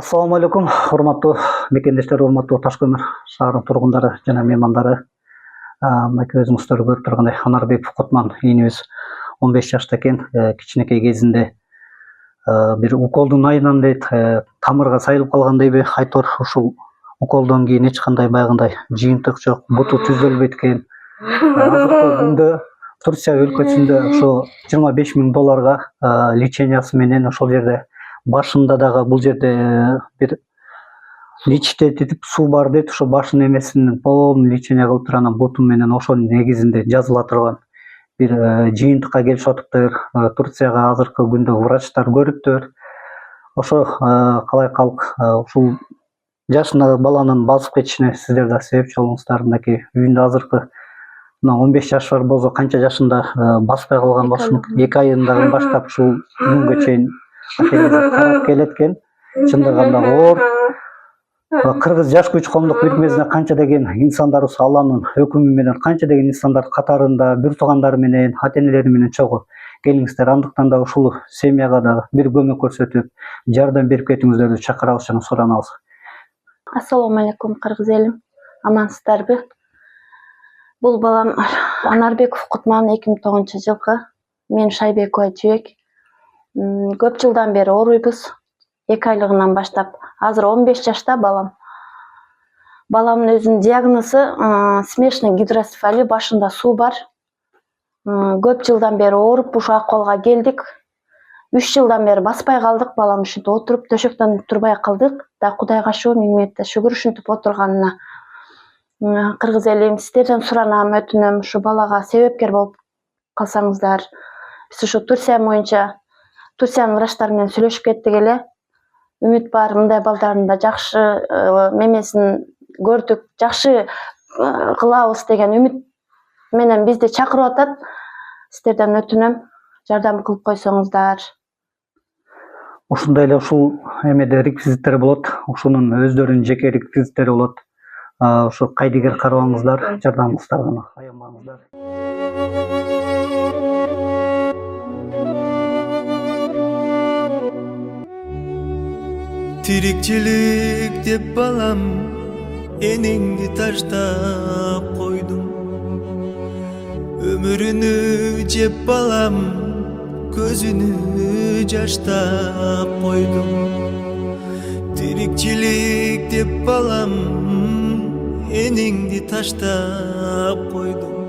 Assalamu alaikum, урматтуу мекендештер, урматтуу Таш көмүр шаарынын тургундары жана меймандары. Мынакей өзүңүздөр көрүп тургандай Анарбеков Кутман ийинибиз 15 жашта экен. Кичинекей кезинде бир уколдун айынан дейт, тамырга сайылып калгандайбы, айтор ушул уколдон кийин эч кандай баягындай жыйынтык жок, буту түзөлбөйт экен. Азыркы күндө Турция өлкөсүндө ошо $25,000 лечениясы менен ошол жерде башында дагы бул жерде бир личте титип суу бар дейт, ошо башынын эмесин полный лечение кылып туруп анан буту менен ошонун негизинде жазыла турган бир жыйынтыкка келишип атыптыр. Турцияга азыркы күндө врачтар көрүптүр. Ошо калай калк ушул жашындагы баланын басып кетишине сиздер да себепчи болуңуздар. Мынакей үйүндө азыркы мына 15 жаш бар болсо канча жашында баспай калган болушун, 2 айындагы баштап ушул күнгө чейин карап келет экен. Чындыгында оор Кыргыз жаш күч коомдук бирикмесине канча деген инсандарыбыз Алланын өкүмү менен канча деген инсандар катарында бир туугандары менен, ата-энелери менен чогуу келиңиздер. Андыктан да ушул семьяга да бир көмөк көрсөтүп, жардам берип кетиңиздерди чакырабыз жана суранабыз. Ассаламу алейкум кыргыз элим, амансыздарбы? Бул балам Анарбеков Кутман 2009-жылкы. Мен Шайбекова Жибек. Көп жылдан бери ооруйбуз. 2 айлыгынан баштап. Азыр 15 жашта балам. Баламдын өзүнүн диагнозу смешанный гидроцефалия, башында суу бар. Көп жылдан бери ооруп ушул акыбалга келдик. 3 жылдан бери баспай калдык. Балам ушинтип отуруп төшөктөн турбай калдык. Да Кудайга шүгүр, миңмете шүгүр ушинтип отурганына. Кыргыз элим, сиздерден суранам, өтүнөм, ушу балага себепкер болуп калсаңыздар. Биз ушу Турция боюнча Турциянын врачтары менен сүйлөшүп кеттик эле. Үмүт бар, мындай балдардын да жакшы мемесин көрдүк, жакшы кылабыз деген үмүт менен бизди чакырып атат. Сиздерден өтүнөм, жардам кылып койсоңуздар. Ушундай эле ушул эмеде реквизиттер болот. Ушунун өздөрүнүн жеке реквизиттери болот. Ушу кайдыгер карабаңыздар, жардамыңыздардан аянбаңыздар. Тирикчилик деп балам энеңди таштап койдум. Өмүрүнү жеп балам көзүнү жаштап койдум. Тирикчилик деп балам энеңди таштап койдум.